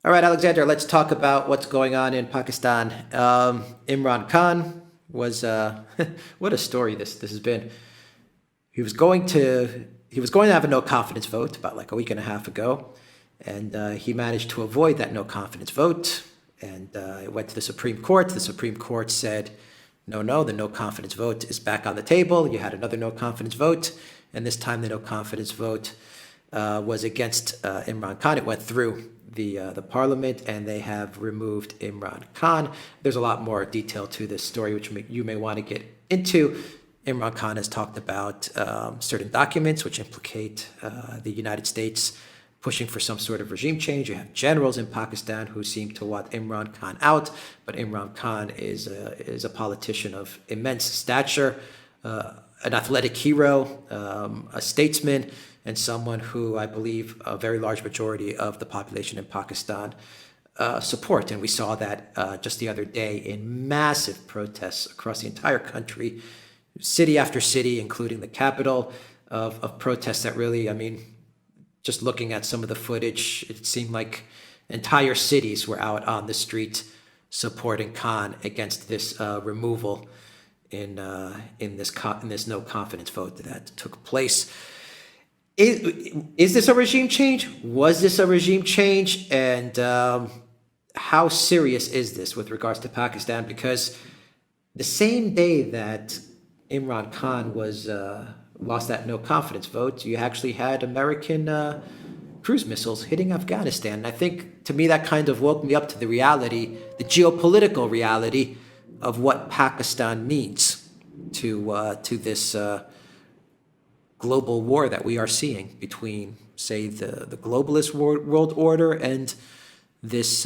All right, Alexander, let's talk about what's going on in Pakistan. Imran Khan was what a story this has been. He was going to have a no confidence vote about like a week and a half ago, and he managed to avoid that no confidence vote, and it went to the Supreme Court. The Supreme Court said, no, the no confidence vote is back on the table. You had another no confidence vote, and this time the no confidence vote was against Imran Khan. It went through the parliament, and they have removed Imran Khan. There's a lot more detail to this story, which you may want to get into. Imran Khan has talked about certain documents which implicate the United States pushing for some sort of regime change. You have generals in Pakistan who seem to want Imran Khan out, but Imran Khan is a politician of immense stature, an athletic hero, a statesman, and someone who I believe a very large majority of the population in Pakistan support. And we saw that just the other day in massive protests across the entire country, city after city, including the capital, of protests that really, I mean, just looking at some of the footage, it seemed like entire cities were out on the street supporting Khan against this removal in this no confidence vote that took place. Is this a regime change? Was this a regime change? And how serious is this with regards to Pakistan? Because the same day that Imran Khan was lost that no confidence vote, you actually had American cruise missiles hitting Afghanistan. And I think, to me, that kind of woke me up to the reality, the geopolitical reality of what Pakistan means to this global war that we are seeing between, say, the globalist world order and this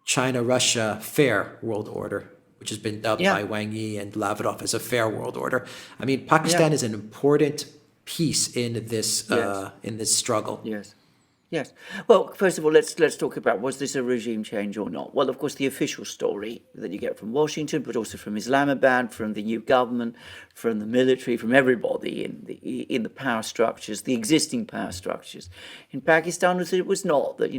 China-Russia fair world order, which has been dubbed by Wang Yi and Lavrov as a fair world order. I mean, Pakistan is an important piece in this struggle. Yes. Yes. Well, first of all, let's talk about, was this a regime change or not? Well, of course, the official story that you get from Washington, but also from Islamabad, from the new government, from the military, from everybody in the power structures, the existing power structures in Pakistan, was it was not that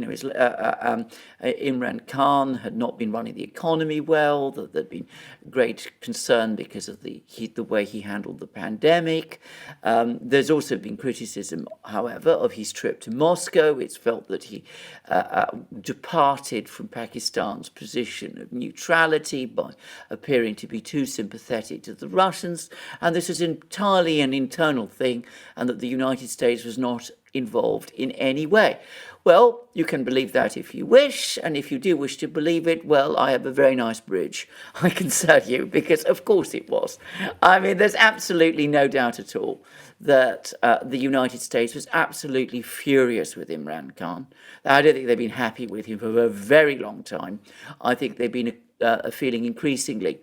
Imran Khan had not been running the economy well, that there'd been great concern because of the way he handled the pandemic. There's also been criticism, however, of his trip to Moscow. It's felt that he departed from Pakistan's position of neutrality by appearing to be too sympathetic to the Russians, and this was entirely an internal thing, and that the United States was not involved in any way. Well, you can believe that if you wish, and if you do wish to believe it, well, I have a very nice bridge, I can tell you, because of course it was. I mean, there's absolutely no doubt at all that the United States was absolutely furious with Imran Khan. I don't think they've been happy with him for a very long time. I think they've been feeling increasingly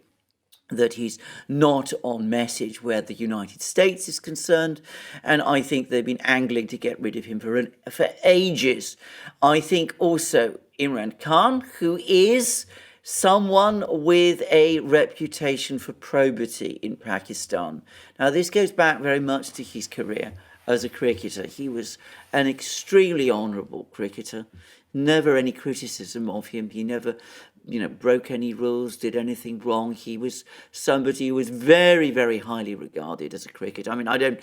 that he's not on message where the United States is concerned, and I think they've been angling to get rid of him for ages. I think also Imran Khan, who is someone with a reputation for probity in Pakistan. Now, this goes back very much to his career as a cricketer. He was an extremely honourable cricketer, never any criticism of him. He never broke any rules, did anything wrong. He was somebody who was very, very highly regarded as a cricketer. I mean, I don't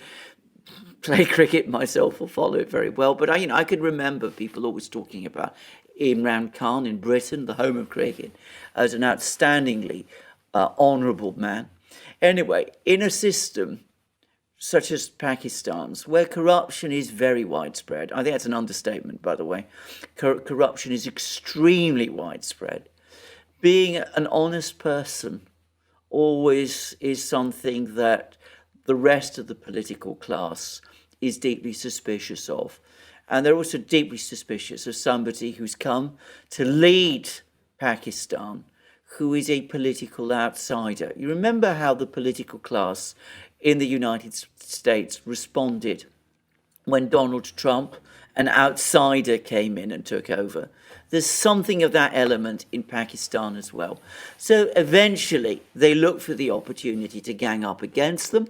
play cricket myself or follow it very well, but I can remember people always talking about Imran Khan in Britain, the home of cricket, as an outstandingly honourable man. Anyway, in a system such as Pakistan's, where corruption is very widespread, I think that's an understatement, by the way, corruption is extremely widespread. Being an honest person always is something that the rest of the political class is deeply suspicious of. And they're also deeply suspicious of somebody who's come to lead Pakistan, who is a political outsider. You remember how the political class in the United States responded when Donald Trump, an outsider, came in and took over. There's something of that element in Pakistan as well. So eventually they looked for the opportunity to gang up against him.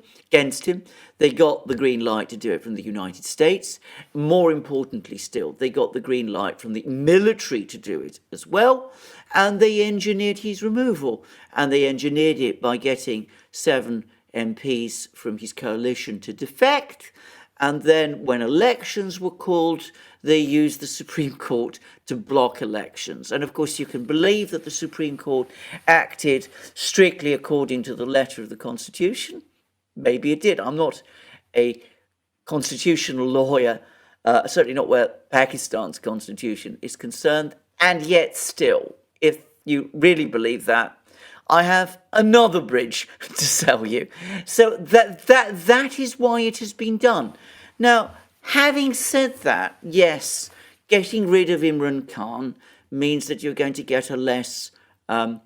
They got the green light to do it from the United States. More importantly still, they got the green light from the military to do it as well. And they engineered his removal. And they engineered it by getting 7 MPs from his coalition to defect. And then when elections were called, they used the Supreme Court to block elections. And of course, you can believe that the Supreme Court acted strictly according to the letter of the Constitution. Maybe it did. I'm not a constitutional lawyer, certainly not where Pakistan's constitution is concerned. And yet still, if you really believe that, I have another bridge to sell you. So that is why it has been done. Now, having said that, yes, getting rid of Imran Khan means that you're going to get a less, a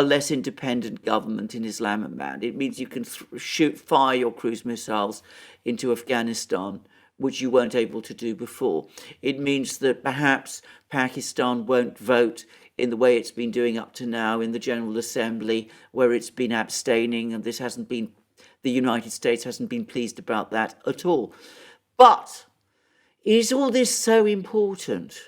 less independent government in Islamabad. It means you can fire your cruise missiles into Afghanistan, which you weren't able to do before. It means that perhaps Pakistan won't vote in the way it's been doing up to now in the General Assembly, where it's been abstaining, and the United States hasn't been pleased about that at all. But is all this so important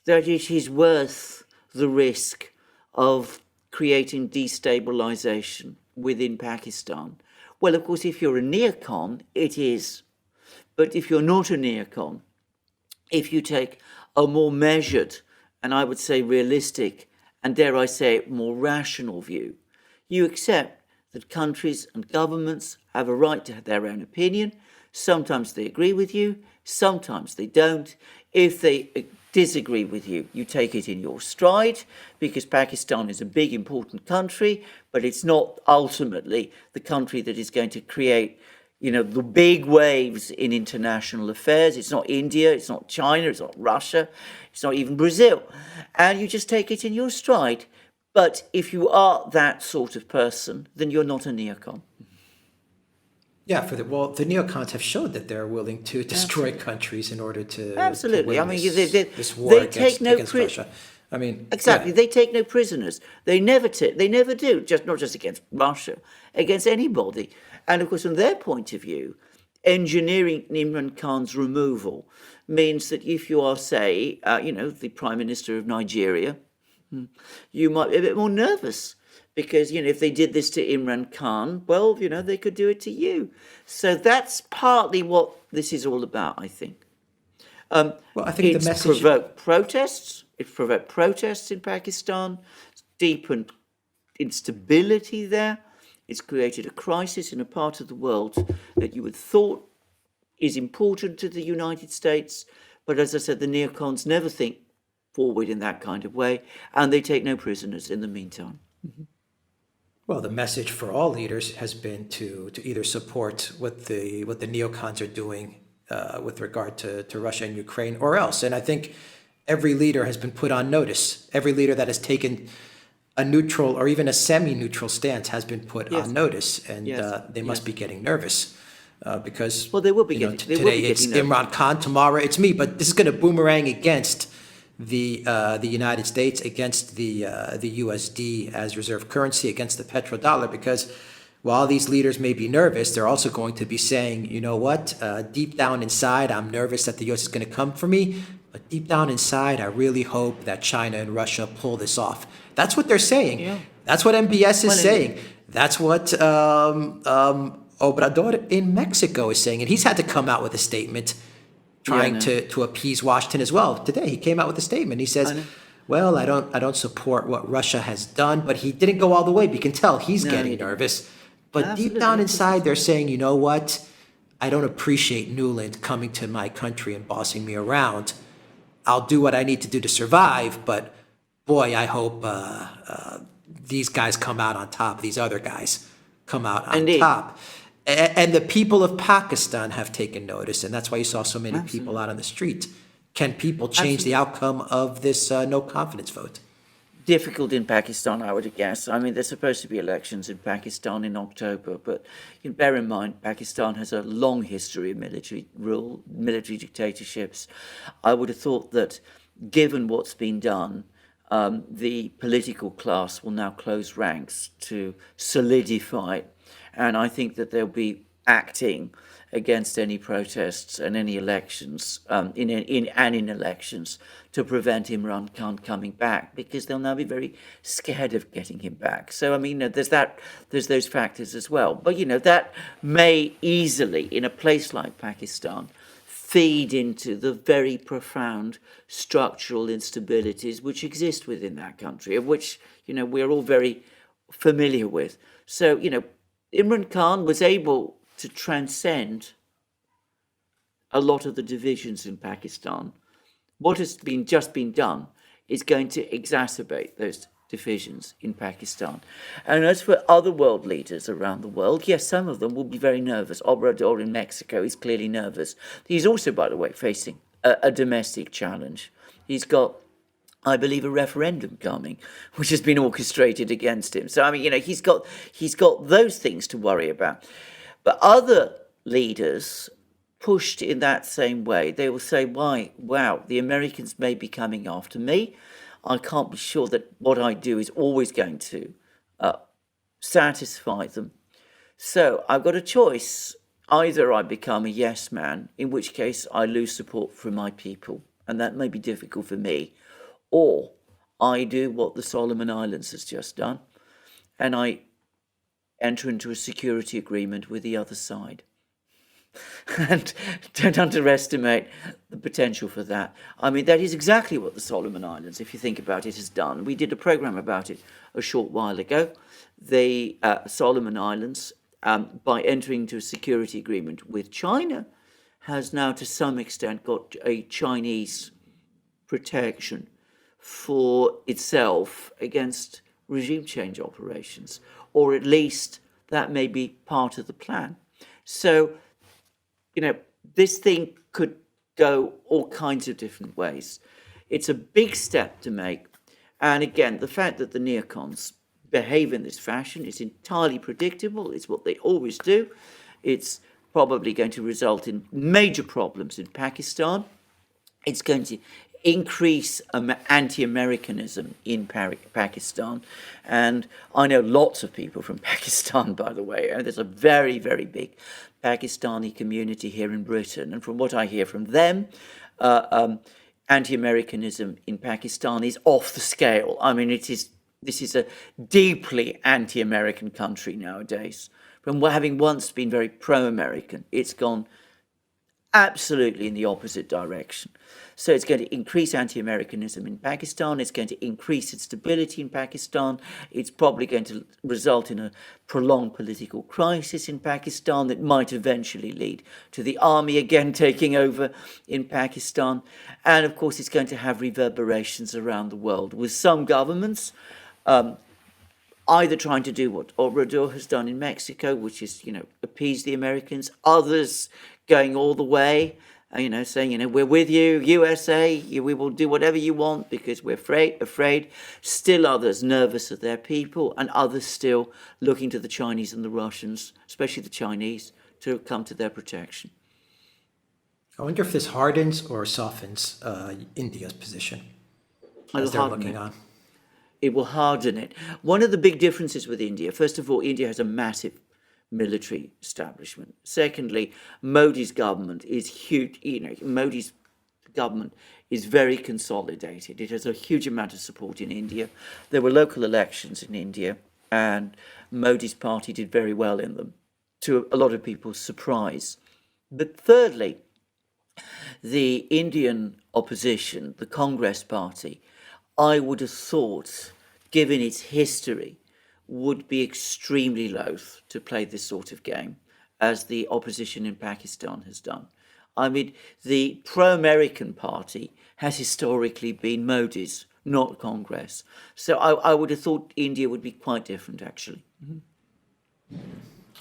that it is worth the risk of creating destabilization within Pakistan? Well, of course, if you're a neocon, it is. But if you're not a neocon, if you take a more measured and I would say realistic, and dare I say more rational view, you accept that countries and governments have a right to have their own opinion. Sometimes they agree with you, sometimes they don't. If they disagree with you, you take it in your stride, because Pakistan is a big, important country, but it's not ultimately the country that is going to create the big waves in international affairs. It's not India, it's not China, it's not Russia, it's not even Brazil. And you just take it in your stride. But if you are that sort of person, then you're not a neocon. Yeah, the neocons have showed that they're willing to destroy countries in order to absolutely. To I mean, this war against Russia. I mean, exactly. Yeah. They take no prisoners. They never do. Not just against Russia, against anybody. And of course, from their point of view, engineering Imran Khan's removal means that if you are, say, the Prime Minister of Nigeria, you might be a bit more nervous because, if they did this to Imran Khan, well, they could do it to you. So that's partly what this is all about, I think. I think it's the message provoked protests. It's provoked protests in Pakistan. It's deepened instability there. It's created a crisis in a part of the world that you would thought is important to the United States. But as I said, the neocons never think forward in that kind of way, and they take no prisoners in the meantime. Mm-hmm. Well, the message for all leaders has been to either support what the neocons are doing with regard to Russia and Ukraine, or else. And I think every leader has been put on notice. Every leader that has taken a neutral or even a semi-neutral stance has been put on notice, and they must be getting nervous because they will be today it's Imran Khan, tomorrow it's me. But this is going to boomerang against the United States, against the USD as reserve currency, against the petrodollar, because while these leaders may be nervous, they're also going to be saying, you know what, deep down inside, I'm nervous that the US is going to come for me, but deep down inside, I really hope that China and Russia pull this off. That's what they're saying. Yeah. That's what MBS is saying. That's what Obrador in Mexico is saying. And he's had to come out with a statement trying to appease Washington as well. Today, he came out with a statement. He says, well, I don't support what Russia has done, but he didn't go all the way. But you can tell he's getting nervous. But deep down inside, they're saying, you know what? I don't appreciate Newland coming to my country and bossing me around. I'll do what I need to do to survive, but boy, I hope these guys come out on top. These other guys come out on top. And the people of Pakistan have taken notice, and that's why you saw so many people out on the street. Can people change the outcome of this no confidence vote? difficult in Pakistan, I would guess. I mean, there's supposed to be elections in Pakistan in October, but bear in mind, Pakistan has a long history of military rule, military dictatorships. I would have thought that, given what's been done, the political class will now close ranks to solidify, and I think that they'll be acting against any protests and any elections, in elections, to prevent Imran Khan coming back, because they'll now be very scared of getting him back. So I mean, there's those factors as well. But that may easily, in a place like Pakistan, feed into the very profound structural instabilities which exist within that country, of which we're all very familiar with. So Imran Khan was able to transcend a lot of the divisions in Pakistan. What has just been done is going to exacerbate those divisions in Pakistan. And as for other world leaders around the world, yes, some of them will be very nervous. Obrador in Mexico is clearly nervous. He's also, by the way, facing a domestic challenge. He's got, I believe, a referendum coming, which has been orchestrated against him. So I mean, he's got those things to worry about. But other leaders pushed in that same way, they will say, wow, the Americans may be coming after me. I can't be sure that what I do is always going to satisfy them. So I've got a choice. Either I become a yes man, in which case I lose support from my people, and that may be difficult for me, or I do what the Solomon Islands has just done, and I enter into a security agreement with the other side. And don't underestimate the potential for that. I mean, that is exactly what the Solomon Islands, if you think about it, has done. We did a program about it a short while ago. The Solomon Islands, by entering into a security agreement with China, has now to some extent got a Chinese protection for itself against regime change operations, or at least that may be part of the plan. So, this thing could go all kinds of different ways. It's a big step to make. And again, the fact that the neocons behave in this fashion is entirely predictable. It's what they always do. It's probably going to result in major problems in Pakistan. It's going to increase anti-Americanism in Pakistan. And I know lots of people from Pakistan, by the way. And there's a very, very big Pakistani community here in Britain. And from what I hear from them, anti-Americanism in Pakistan is off the scale. I mean, this is a deeply anti-American country nowadays. From having once been very pro-American, it's gone absolutely in the opposite direction. So it's going to increase anti-Americanism in Pakistan. It's going to increase instability in Pakistan. It's probably going to result in a prolonged political crisis in Pakistan that might eventually lead to the army again taking over in Pakistan. And of course, it's going to have reverberations around the world, with some governments either trying to do what Obrador has done in Mexico, which is, appease the Americans, others going all the way, saying, we're with you, USA, we will do whatever you want because we're afraid. Still others nervous of their people, and others still looking to the Chinese and the Russians, especially the Chinese, to come to their protection. I wonder if this hardens or softens India's position as they're looking on. It will harden it. One of the big differences with India, first of all, India has a massive military establishment. Secondly, Modi's government is huge. Modi's government is very consolidated. It has a huge amount of support in India. There were local elections in India, and Modi's party did very well in them, to a lot of people's surprise. But thirdly, the Indian opposition, the Congress party, I would have thought, given its history, would be extremely loath to play this sort of game, as the opposition in Pakistan has done. I mean, the pro-American party has historically been Modi's, not Congress. So I would have thought India would be quite different, actually.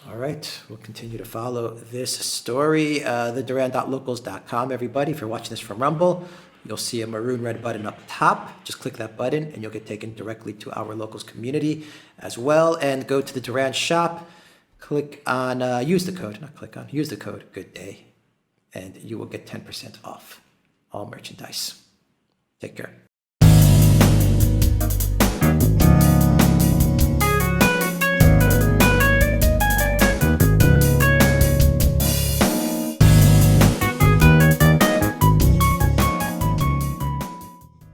All right, we'll continue to follow this story. The duran.locals.com, everybody. If you're watching this from Rumble, you'll see a maroon red button up top. Just click that button and you'll get taken directly to our locals community as well. And go to the Duran shop, click on, use the code, use the code, good day. And you will get 10% off all merchandise. Take care.